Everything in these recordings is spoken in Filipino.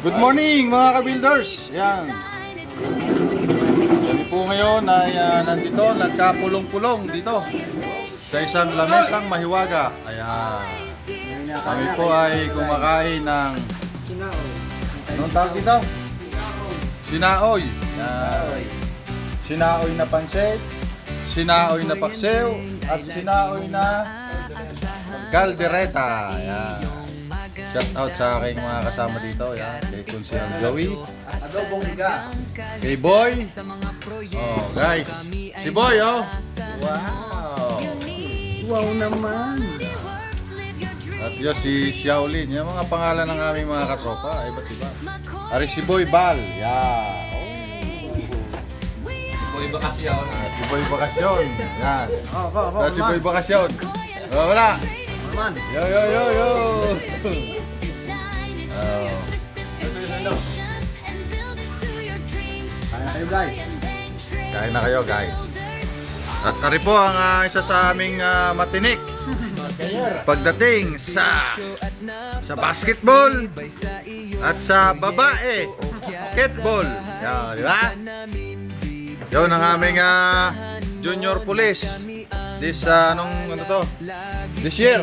Good morning mga ka-builders. Yan. Kami po ngayon ay nandito, nagkapulong-pulong dito sa isang lamesang mahiwaga. Ayan. Kami po ay kumakain ng anong tawag dito? Sinaoy. Yan. Sinaoy na pansit, sinaoy na paksiw, at sinaoy na kaldereta. Ayan. Shout out sa aking mga kasama dito. Yan. Kay Kunsihang Joey. Adobong higa. Kay Boy. Oh, guys. Si Boy, oh. Wow. Wow naman. At yun si Xiaolin. Yung mga pangalan ng aming mga katropa. Iba't iba. Ari si Boy Bal. Yeah. Boy Bakasyon. Si Boy Bakasyon. Yan. Ako, Si Boy Bakasyon. Oh, wala. man. Yo, yo, yo, yo. Oh. Kaya kayo guys. Kain na kayo, guys. At ari po ang isa sa aming matinik pagdating sa basketball at sa babae basketball. Yan, di ba? Yun ang aming junior police this year.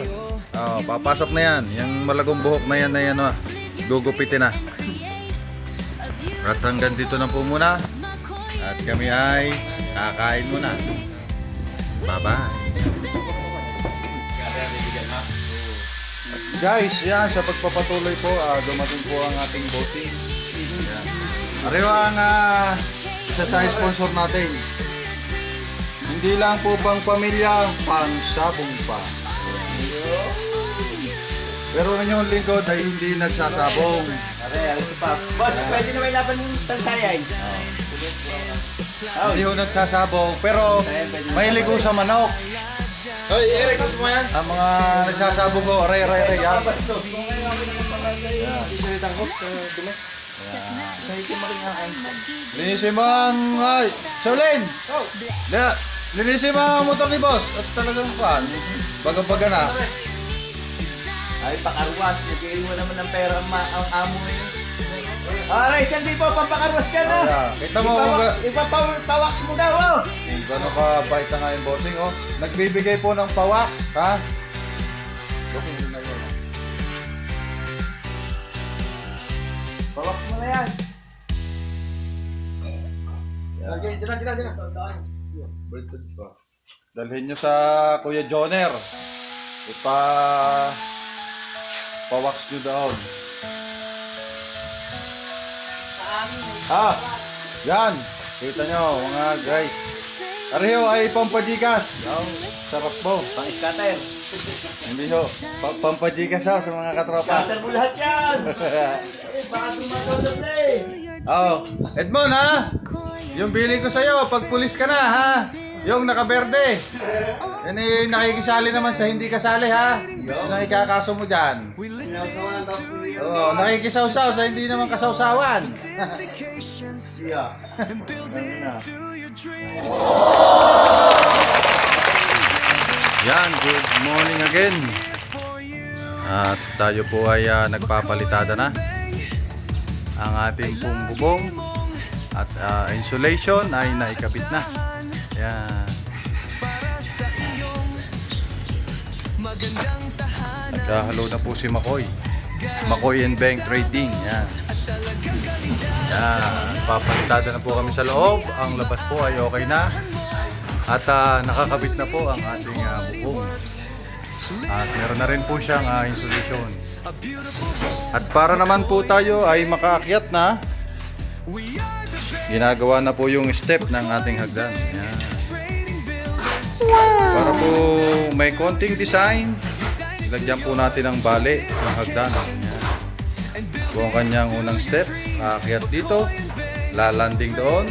Oh, papasok na yan. Yung malagong buhok na yan gugupitin na. At hanggang dito na po muna. At kami ay kakain muna. Bye-bye. Guys, yan, sa pagpapatuloy po, dumating po ang ating boating. Ariyo ang isa sa sponsor natin. Hindi lang po pang pamilya, pang sabong pa. Pero ang inyong lingkod ay hindi nagsasabong. Ito pa. Boss, pwede na may laban ng tansayay. Hindi ho nagsasabong, pero may ligo sa manok. Hoy, Eric, gusto mo yan? Ang mga nagsasabong ko, aray. Yan. Linisin mo ang... Ay, Shaolin! Linisin mo ang motor ni boss. At talagang pan. Baga-baga na. Ay, pakarwas. Nagiging mo naman ng pera ang amo ngayon. Alright, sandi po, pampakarwas ka na. Kita mo kung Ipapawaks mo daw, oh. gano'n ka bait na nga yung bossing, oh. Nagbibigay po ng pawak, ha? Pawaks mo na yan. Dalhin nyo sa Kuya Joner. Pawaks nyo doon. Yan. Kita nyo, mga guys. Ariho ay pampadikas. Sarap po. Pang-scatter. Hindi ho. Pampadikas ha sa mga katropa. Scatter mo lahat yan. Baka sumatulog na eh. Oh, Edmond ha? Yung billing ko sa'yo, pag pulis ka na ha? Yung nakaberde. Yan eh, nakikisali naman sa hindi kasali ha? Yung nakikakaso mo dyan. Oo, nakikisawsaw sa hindi naman kasawsawan. Yan, good morning again. At tayo po ay nagpapalitada na. Ang ating pong bubong at insulation ay naikabit na. Yan. Nagkahalo na po si Makoy. Makoy and Bank Trading. Yan. Yan. Papalitada na po kami sa loob. Ang labas po ay okay na. At nakakabit na po ang ating bubong. At meron na rin po siyang insulation. At para naman po tayo ay makaakyat na, ginagawa na po yung step ng ating hagdan. Yan. Para po may konting design, lagyan po natin ang bali ng hagdan. Yan. Po ang kanyang unang step, aakyat dito, lalanding doon,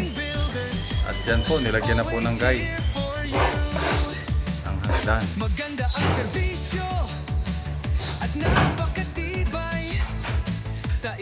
at yan po, nilagyan na po ng guide ang hagdan. Maganda ang serbisyo at napakatibay sa